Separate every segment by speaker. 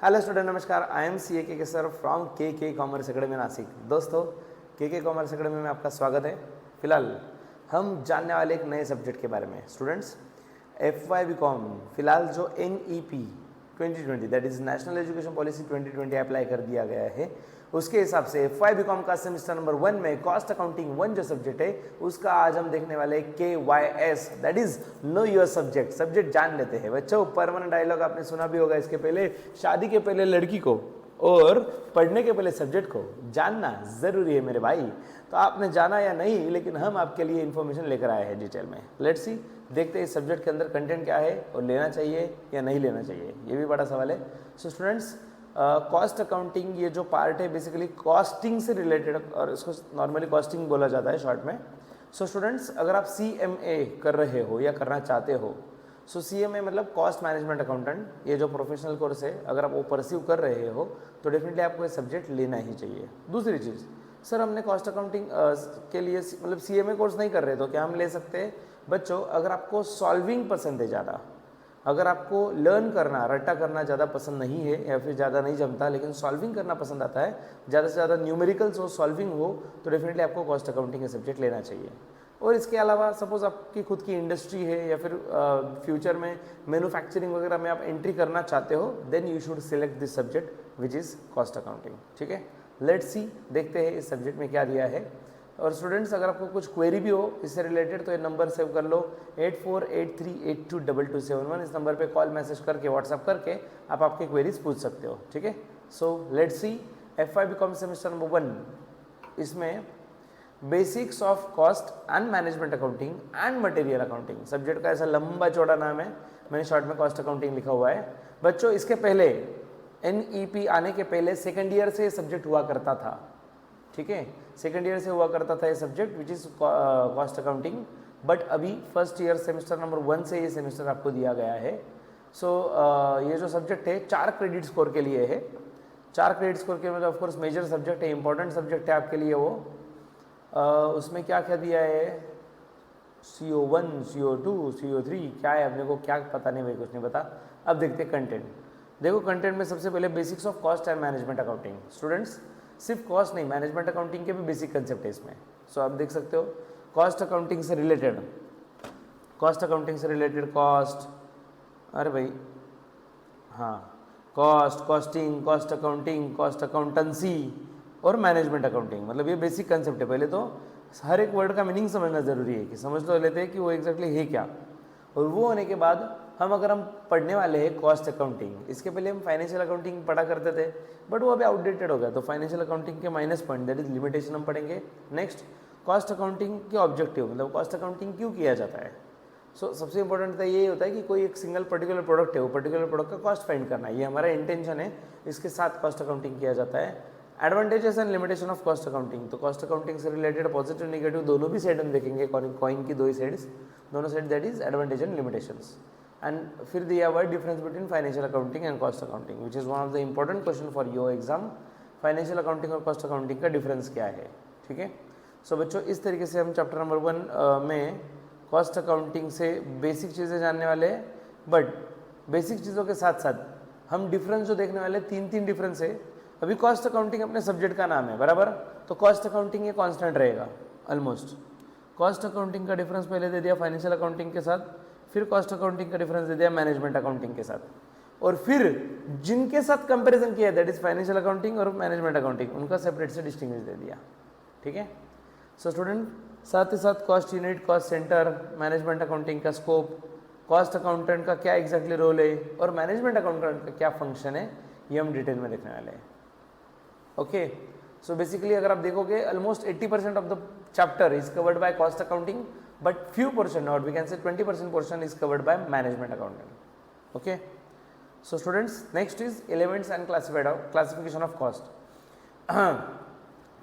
Speaker 1: Hello student, नमस्कार। I M C ए के sir from के कॉमर्स अकेडमी नासिक। दोस्तों, के कॉमर्स अकेडमी में आपका स्वागत है। फिलहाल हम जानने वाले एक नए सब्जेक्ट के बारे में। Students, F Y B com फिलहाल जो NEP 2020 that is national education policy 2020 apply कर दिया गया है, उसके हिसाब से एफ वाई बी कॉम का सेमेस्टर नंबर 1 में कॉस्ट अकाउंटिंग 1 जो सब्जेक्ट है उसका आज हम देखने वाले KYS that is know your subject जान लेते हैं। बच्चों, परमानेंट डायलॉग आपने सुना भी होगा इसके पहले, शादी के पहले लड़की को और पढ़ने के पहले सब्जेक्ट को जानना जरूरी है मेरे भाई। तो आपने जाना या नहीं, लेकिन हम आपके लिए इंफॉर्मेशन लेकर आए हैं डिटेल में। लेट्स सी, देखते हैं इस सब्जेक्ट के अंदर कंटेंट क्या है और लेना चाहिए या नहीं लेना चाहिए, ये भी बड़ा सवाल है। सो स्टूडेंट्स, कॉस्ट अकाउंटिंग ये जो पार्ट है बेसिकली कॉस्टिंग से रिलेटेड, और इसको नॉर्मली कॉस्टिंग बोला जाता है शॉर्ट में। सो स्टूडेंट्स, अगर आप CMA कर रहे हो या करना चाहते हो, सो CMA मतलब कॉस्ट मैनेजमेंट अकाउंटेंट, ये जो प्रोफेशनल कोर्स है, अगर आप वो परस्यू कर रहे हो तो डेफिनेटली आपको ये सब्जेक्ट लेना ही चाहिए। दूसरी चीज़, सर हमने कॉस्ट अकाउंटिंग के लिए मतलब CMA कोर्स नहीं कर रहे तो क्या हम ले सकते हैं? बच्चों, अगर आपको सॉल्विंग पसंद है ज़्यादा, अगर आपको लर्न करना, रट्टा करना ज़्यादा पसंद नहीं है या फिर ज़्यादा नहीं जमता लेकिन सॉल्विंग करना पसंद आता है, ज़्यादा से ज़्यादा न्यूमेरिकल्स हो, सॉल्विंग हो, तो डेफिनेटली आपको कॉस्ट अकाउंटिंग का सब्जेक्ट लेना चाहिए। और इसके अलावा सपोज आपकी खुद की इंडस्ट्री है या फिर फ्यूचर में मैन्युफैक्चरिंग वगैरह में आप एंट्री करना चाहते हो, then you should select this subject which is cost accounting. ठीक है, लेट्स सी, देखते हैं इस सब्जेक्ट में क्या दिया है। और स्टूडेंट्स, अगर आपको कुछ क्वेरी भी हो इससे रिलेटेड तो ये नंबर सेव कर लो 8483822271। इस नंबर पे कॉल मैसेज करके व्हाट्सअप करके आप आपके क्वेरीज पूछ सकते हो। ठीक है, so let's see, FY BCom semester number 1, इसमें basics of cost and management accounting and material accounting subject का ऐसा लंबा चौड़ा नाम है, मैंने शॉर्ट में कॉस्ट अकाउंटिंग लिखा हुआ है। बच्चों, इसके पहले NEP आने के पहले सेकेंड ईयर से सब्जेक्ट हुआ करता था। ठीक है, सेकेंड ईयर से हुआ करता था ये subject which is cost accounting, but अभी फर्स्ट ईयर सेमेस्टर नंबर 1 से ये सेमेस्टर आपको दिया गया है। सो ये जो सब्जेक्ट है 4 क्रेडिट स्कोर के लिए है। 4 क्रेडिट स्कोर के मतलब ऑफकोर्स मेजर सब्जेक्ट है, इंपॉर्टेंट सब्जेक्ट है आपके लिए वो। उसमें क्या क्या दिया है, CO1, CO2, CO3 क्या है अपने को क्या पता नहीं भाई, कुछ नहीं पता। अब देखते हैं कंटेंट। देखो, कंटेंट में सबसे पहले basics of cost and management accounting. Students, सिर्फ कॉस्ट नहीं, मैनेजमेंट अकाउंटिंग के भी बेसिक कंसेप्ट है इसमें। सो आप देख सकते हो कॉस्ट अकाउंटिंग से रिलेटेड, कॉस्ट, अरे भाई हाँ, cost, costing, cost accounting, cost accountancy और मैनेजमेंट अकाउंटिंग, मतलब ये बेसिक कंसेप्ट है। पहले तो हर एक वर्ड का मीनिंग समझना ज़रूरी है कि समझ तो लेते हैं कि वो एग्जैक्टली है क्या। और वो होने के बाद अगर हम पढ़ने वाले हैं कॉस्ट अकाउंटिंग, इसके पहले हम फाइनेंशियल अकाउंटिंग पढ़ा करते थे बट वो अभी आउटडेटेड हो गया, तो फाइनेंशियल अकाउंटिंग के minus point that is limitation हम पढ़ेंगे। नेक्स्ट, कॉस्ट अकाउंटिंग के ऑब्जेक्टिव, मतलब कॉस्ट अकाउंटिंग क्यों किया जाता है। सो सबसे इंपॉर्टेंट तो ये होता है कि कोई एक सिंगल पर्टिकुलर प्रोडक्ट है, वो पर्टिकुलर प्रोडक्ट का कॉस्ट फाइंड करना है, ये हमारा इंटेंशन है, इसके साथ कॉस्ट अकाउंटिंग किया जाता है। Advantages and limitation of cost accounting, तो कॉस्ट अकाउंटिंग से रिलेटेड पॉजिटिव नेगेटिव दोनों भी साइड हम देखेंगे, कॉइन की दो ही साइड्स, दोनों side that is advantage and limitations. And फिर दिया हुआ difference between financial accounting and cost accounting which is one of the important question for your exam. Financial accounting और कॉस्ट अकाउंटिंग का डिफरेंस क्या है। ठीक है, सो बच्चों, इस तरीके से हम चैप्टर नंबर 1 में कॉस्ट अकाउंटिंग से बेसिक चीज़ें जानने वाले हैं, बट बेसिक चीज़ों के साथ साथ हम डिफरेंस जो देखने वाले 3 डिफरेंस है। अभी कॉस्ट अकाउंटिंग अपने सब्जेक्ट का नाम है बराबर, तो कॉस्ट अकाउंटिंग ये कांस्टेंट रहेगा ऑलमोस्ट। कॉस्ट अकाउंटिंग का डिफरेंस पहले दे दिया फाइनेंशियल अकाउंटिंग के साथ, फिर कॉस्ट अकाउंटिंग का डिफरेंस दे दिया मैनेजमेंट अकाउंटिंग के साथ, और फिर जिनके साथ कंपैरिजन किया दैट इज फाइनेंशियल अकाउंटिंग और मैनेजमेंट अकाउंटिंग, उनका सेपरेट से डिस्टिंग्विश दे दिया। ठीक है, सो स्टूडेंट, साथ ही साथ cost unit, cost centre, management accounting का स्कोप, कॉस्ट अकाउंटेंट का क्या एग्जैक्टली रोल है और मैनेजमेंट अकाउंटेंट का क्या फंक्शन है, ये हम डिटेल में देखने वाले हैं। ओके, सो बेसिकली अगर आप देखोगे almost 80% of the chapter is covered by cost accounting, but few portion or we can say 20% portion is covered by management accounting. Okay, so students, next is elements and classification of cost.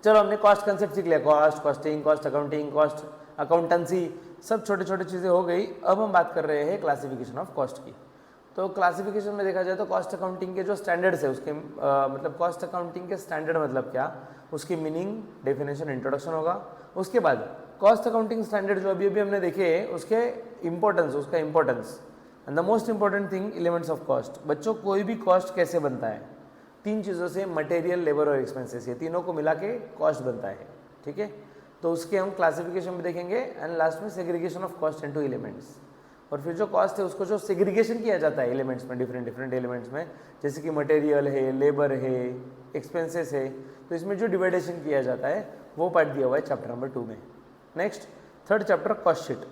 Speaker 1: चलो, हमने cost concept सीख लिया, cost, costing, cost accounting, cost accountancy, सब छोटे छोटे चीज़ें हो गई। अब हम बात कर रहे हैं क्लासिफिकेशन ऑफ कॉस्ट की। तो क्लासिफिकेशन में देखा जाए तो कॉस्ट अकाउंटिंग के जो स्टैंडर्ड्स है उसके मतलब कॉस्ट अकाउंटिंग के स्टैंडर्ड मतलब क्या, उसकी मीनिंग, डेफिनेशन, इंट्रोडक्शन होगा। उसके बाद कॉस्ट अकाउंटिंग स्टैंडर्ड जो अभी अभी हमने देखे उसके इम्पोर्टेंस, उसका importance, and the most important thing elements of cost. बच्चों कोई भी कॉस्ट कैसे बनता है, तीन चीज़ों से, मटेरियल, लेबर और एक्सपेंसेस, ये तीनों को मिला के कॉस्ट बनता है, ठीक है। तो उसके हम क्लासिफिकेशन भी देखेंगे एंड लास्ट में segregation of cost into elements. और फिर जो कॉस्ट है उसको जो सेग्रीगेशन किया जाता है एलिमेंट्स में, डिफरेंट डिफरेंट एलिमेंट्स में, जैसे कि मटेरियल है, लेबर है, एक्सपेंसेस है, तो इसमें जो डिवाइडेशन किया जाता है वो पार्ट दिया हुआ है चैप्टर नंबर 2 में। Next third chapter cost sheet,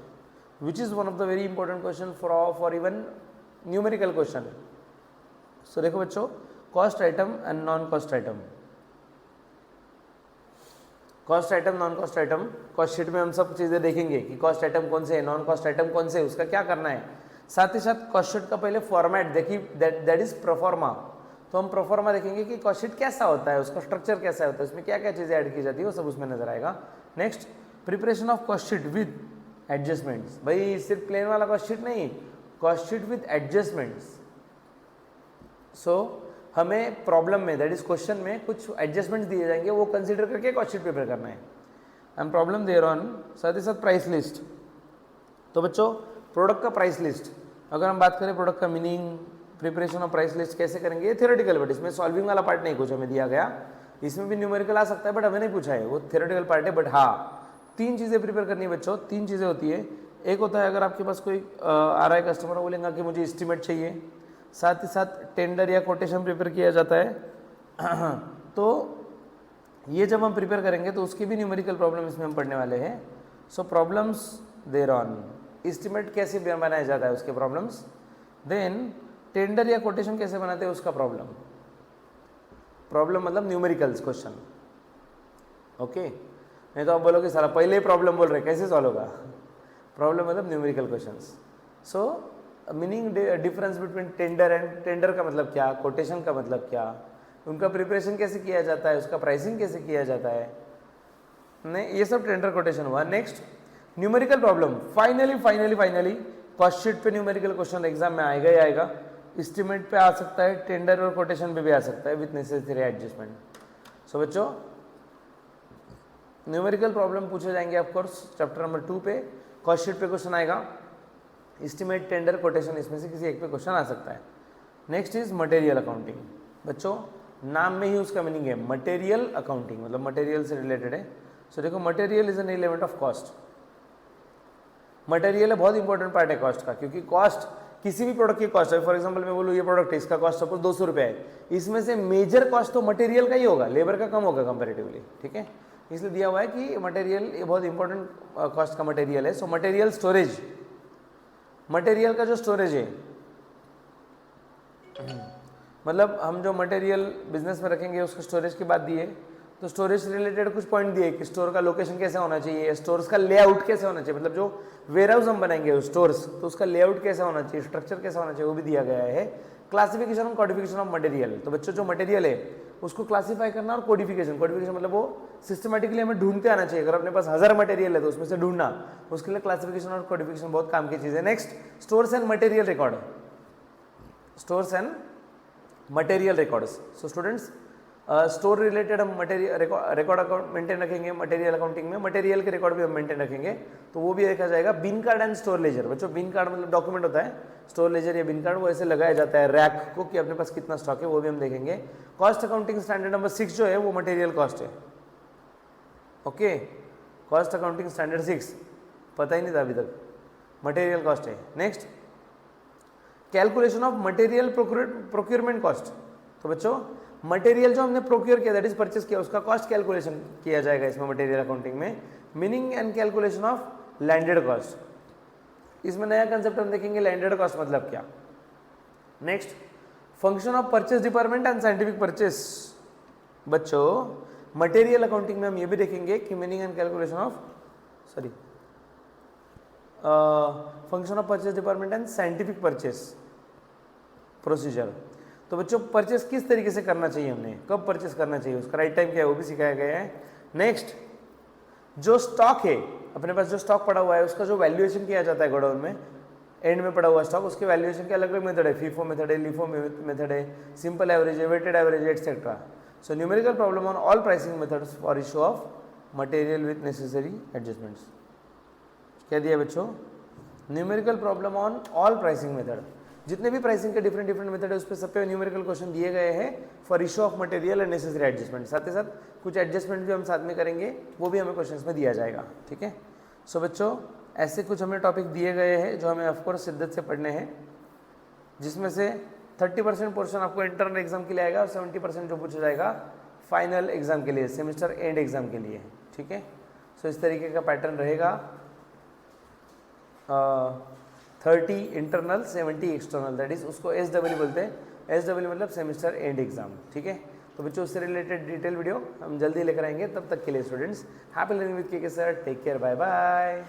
Speaker 1: which is one of the very important question for even numerical question. So देखो बच्चों, cost item and non cost item, cost item, non cost item, cost sheet में हम सब चीज़ें देखेंगे कि cost item कौन से है, नॉन कॉस्ट आइटम कौन से है, उसका क्या करना है। साथ ही साथ कॉस्ट शीट का पहले फॉर्मेट देखिए, दैट इज प्रोफॉर्मा। तो हम प्रोफॉर्मा देखेंगे कि कॉस्ट शीट कैसा होता है, उसका स्ट्रक्चर कैसा होता है, उसमें क्या क्या चीज़ें ऐड की जाती है, वो सब उसमें नजर आएगा। Next preparation of cost sheet with adjustments. भाई सिर्फ प्लेन वाला कॉस्ट शीट नहीं, कॉस्ट शीट विद एडजस्टमेंट्स। सो हमें प्रॉब्लम में, दैट इज क्वेश्चन में कुछ एडजस्टमेंट्स दिए जाएंगे, वो कंसीडर करके कॉस्ट शीट प्रिपेयर करना है। एंड प्रॉब्लम देयर ऑन, साथ ही साथ प्राइस लिस्ट। तो बच्चों प्रोडक्ट का प्राइस लिस्ट, अगर हम बात करें प्रोडक्ट का meaning, preparation of price list कैसे करेंगे, ये थियोरेटिकल, बट इसमें सॉल्विंग वाला पार्ट नहीं कुछ हमें दिया गया। इसमें भी न्यूमेरिकल आ सकता है बट हमें नहीं पूछा है, वो थियोरेटिकल पार्ट है। बट हाँ, तीन चीज़ें प्रिपेयर करनी है बच्चों, तीन चीज़ें होती है। एक होता है अगर आपके पास कोई आ रहा है कस्टमर, बोलेगा कि मुझे एस्टीमेट चाहिए, साथ ही साथ टेंडर या कोटेशन प्रिपेयर किया जाता है। तो ये जब हम प्रिपेयर करेंगे तो उसकी भी न्यूमेरिकल प्रॉब्लम इसमें हम पढ़ने वाले हैं। So problems there on, estimate कैसे बनाया जाता है उसके प्रॉब्लम्स, देन टेंडर या कोटेशन कैसे बनाते हैं उसका प्रॉब्लम, प्रॉब्लम मतलब न्यूमेरिकल्स क्वेश्चन, ओके। नहीं तो आप बोलोगे सारा पहले ही प्रॉब्लम बोल रहे, कैसे सॉल्व होगा। प्रॉब्लम मतलब numerical questions. So meaning difference between tender and, tender का मतलब क्या, कोटेशन का मतलब क्या, उनका प्रिपरेशन कैसे किया जाता है, उसका प्राइसिंग कैसे किया जाता है, नहीं ये सब टेंडर कोटेशन हुआ। Next numerical problem, finally cost sheet पे न्यूमेरिकल क्वेश्चन एग्जाम में आएगा ही आएगा, एस्टीमेट पे आ सकता है, टेंडर और कोटेशन पे भी आ सकता है विथ नेसेसरी एडजस्टमेंट। सो बच्चों न्यूमेरिकल प्रॉब्लम पूछे जाएंगे ऑफकोर्स चैप्टर नंबर 2 पे, कॉस्ट शीट पे क्वेश्चन आएगा, एस्टीमेट, टेंडर, कोटेशन, इसमें से किसी एक पे क्वेश्चन आ सकता है। Next is material accounting. बच्चों नाम में ही उसका मीनिंग है मटेरियल अकाउंटिंग, मतलब मटेरियल से रिलेटेड है। सो देखो material is an element of cost. Material बहुत इंपॉर्टेंट पार्ट है कॉस्ट का, क्योंकि कॉस्ट किसी भी प्रोडक्ट की कॉस्ट है। फॉर एग्जांपल मैं बोलूँ ये प्रोडक्ट है, इसका कॉस्ट सपोज 200 रुपये है, इसमें से मेजर कॉस्ट तो मटेरियल का ही होगा, लेबर का कम होगा कंपेरेटिवली, ठीक है। इसलिए दिया हुआ है कि मटेरियल ये बहुत इंपॉर्टेंट कॉस्ट का मटेरियल है। सो मटेरियल स्टोरेज, मटेरियल का जो स्टोरेज है, मतलब हम जो मटेरियल बिजनेस में रखेंगे उसका स्टोरेज की बात दी है। तो स्टोरेज से रिलेटेड कुछ पॉइंट दिए कि स्टोर का लोकेशन कैसे होना चाहिए, स्टोर्स का लेआउट कैसे होना चाहिए, मतलब जो वेयर हाउस हम बनाएंगे स्टोर्स, तो उसका लेआउट कैसा होना चाहिए, स्ट्रक्चर कैसा होना चाहिए, वो भी दिया गया है। क्लासिफिकेशन और कोडिफिकेशन ऑफ मटेरियल, तो बच्चों जो मटेरियल है उसको क्लासीफाई करना, और कोडिफिकेशन, कोडिफिकेशन मतलब वो सिस्टमेटिकली हमें ढूंढते आना चाहिए। अगर अपने पास 1000 मटेरियल है तो उसमें से ढूंढना, उसके लिए क्लासिफिकेशन और कोडिफिकेशन बहुत काम की चीज़ है। Next stores and material record, stores and material records. So students store related हम मटेरियल रिकॉर्ड अकाउंट मेंटेन रखेंगे, मटेरियल अकाउंटिंग में मटेरियल के रिकॉर्ड भी हम मेंटेन रखेंगे, तो वो भी देखा जाएगा। बिन कार्ड एंड स्टोर लेजर, बच्चों बिन कार्ड मतलब डॉक्यूमेंट होता है, स्टोर लेजर या बिन कार्ड वो ऐसे लगाया जाता है रैक को कि अपने पास कितना स्टॉक है, वो भी हम देखेंगे। कॉस्ट अकाउंटिंग स्टैंडर्ड नंबर 6 जो है वो मटेरियल कॉस्ट है, ओके। कॉस्ट अकाउंटिंग स्टैंडर्ड 6 पता ही नहीं था अभी तक, मटेरियल कॉस्ट है। Next calculation of material procurement cost, तो बच्चों मटेरियल जो हमने प्रोक्योर किया, दैट इज परचेस किया, उसका कॉस्ट कैलकुलेशन किया जाएगा इसमें मटेरियल अकाउंटिंग में। Meaning and calculation of landed cost, इसमें नया कंसेप्ट हम देखेंगे, लैंडेड कॉस्ट मतलब क्या। Next function of purchase department and scientific purchase, बच्चों मटेरियल अकाउंटिंग में हम ये भी देखेंगे कि meaning and calculation of function of purchase department and scientific purchase procedure. तो बच्चों परचेस किस तरीके से करना चाहिए, हमने कब परचेस करना चाहिए, उसका राइट टाइम क्या है वो भी सिखाया गया है। नेक्स्ट जो स्टॉक है अपने पास, जो स्टॉक पड़ा हुआ है उसका जो वैल्यूएशन किया जाता है गोडाउन में, एंड में पड़ा हुआ स्टॉक, उसके वैल्यूएशन के अलग अलग मेथड है, फीफो मेथड है, लिफो मेथड है, सिंपल एवरेज है, weighted average etcetera. So numerical problem on all pricing methods for issue of material with necessary adjustments. क्या दिया बच्चों, numerical problem on all pricing method, जितने भी प्राइसिंग के डिफरेंट डिफरेंट मेथड है उस पर सब पे न्यूमेरिकल क्वेश्चन दिए गए हैं for issue of material and necessary adjustment. साथ ही साथ कुछ एडजस्टमेंट भी हम साथ में करेंगे, वो भी हमें क्वेश्चंस में दिया जाएगा। ठीक है, सो बच्चों ऐसे कुछ हमें टॉपिक दिए गए हैं जो हमें ऑफकोर्स शिद्दत से पढ़ने हैं, जिसमें से 30% पोर्शन आपको इंटरनल एग्जाम के लिए आएगा और 70% जो पूछा जाएगा फाइनल एग्जाम के लिए, सेमेस्टर एंड एग्जाम के लिए। ठीक है, सो इस तरीके का पैटर्न रहेगा, 30 इंटरनल 70 एक्सटर्नल, दैट इज उसको SW बोलते हैं, SW मतलब सेमेस्टर एंड एग्जाम। ठीक है, तो बच्चों उससे रिलेटेड डिटेल वीडियो हम जल्दी लेकर आएंगे। तब तक के लिए students happy learning with K sir, take care, bye bye.